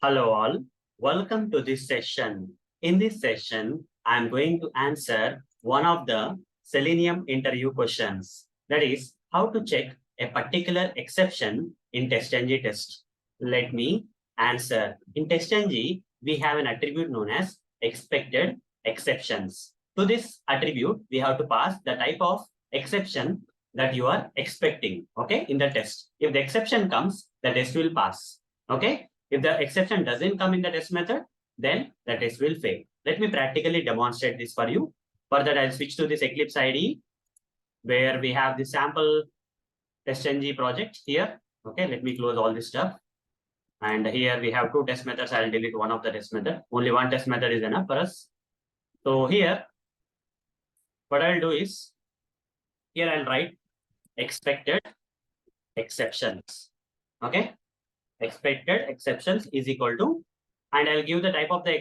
Hello all, welcome to this session. In this session, I am going to answer one of the Selenium interview questions. That is, how to check a particular exception in TestNG test. Let me answer. In TestNG, we have an attribute known as expected exceptions. To this attribute, we have to pass the type of exception that you are expecting, okay, in the test. If the exception comes, the test will pass, okay? If the exception doesn't come in the test method, then the test will fail. Let me practically demonstrate this for you. For that, I'll switch to this Eclipse IDE where we have the sample TestNG project here. Okay, let me close all this stuff. And here we have two test methods. I'll delete one of the test method. Only one test method is enough for us. So here, what I'll do is, here I'll write expected exceptions. Okay, expected exceptions is equal to, and I'll give the type of the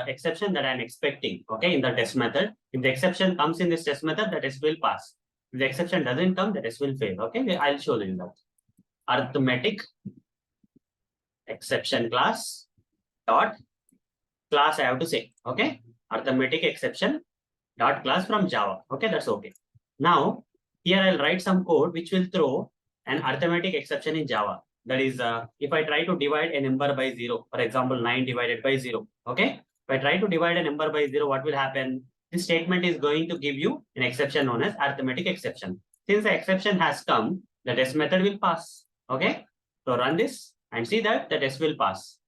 exception that I'm expecting, okay, in the test method. If the exception comes in this test method, the test will pass. If the exception doesn't come, the test will fail, okay? I'll show you that. Arithmetic exception class dot class I have to say, okay? Arithmetic exception dot class from Java, okay? That's okay. Now, here I'll write some code which will throw an arithmetic exception in Java. That is, if I try to divide a number by 0, for example, 9 divided by 0, okay? If I try to divide a number by 0, what will happen? This statement is going to give you an exception known as arithmetic exception. Since the exception has come, the test method will pass, okay? So run this and see that the test will pass.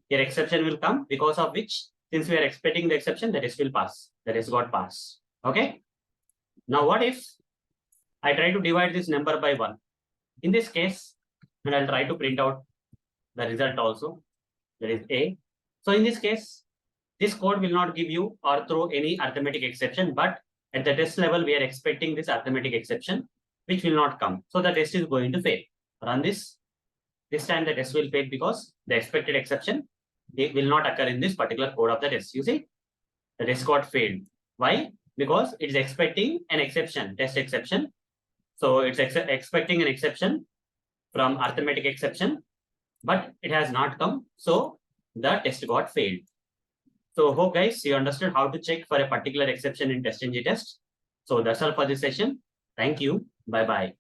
Here exception will come, because of which, since we are expecting the exception, the test will pass. The test got passed, okay? Now what if I try to divide this number by 1? In this case, and I'll try to print out the result also, that is A. So in this case, this code will not give you or throw any arithmetic exception, but at the test level, we are expecting this arithmetic exception, which will not come. So the test is going to fail. Run this. This time the test will fail because the expected exception, it will not occur in this particular code of the test. You see, the test got failed. Why? Because it's expecting an exception, test exception. So it's expecting an exception from arithmetic exception, but it has not come. So the test got failed. So hope guys, you understood how to check for a particular exception in TestNG test. So that's all for this session. Thank you. Bye-bye.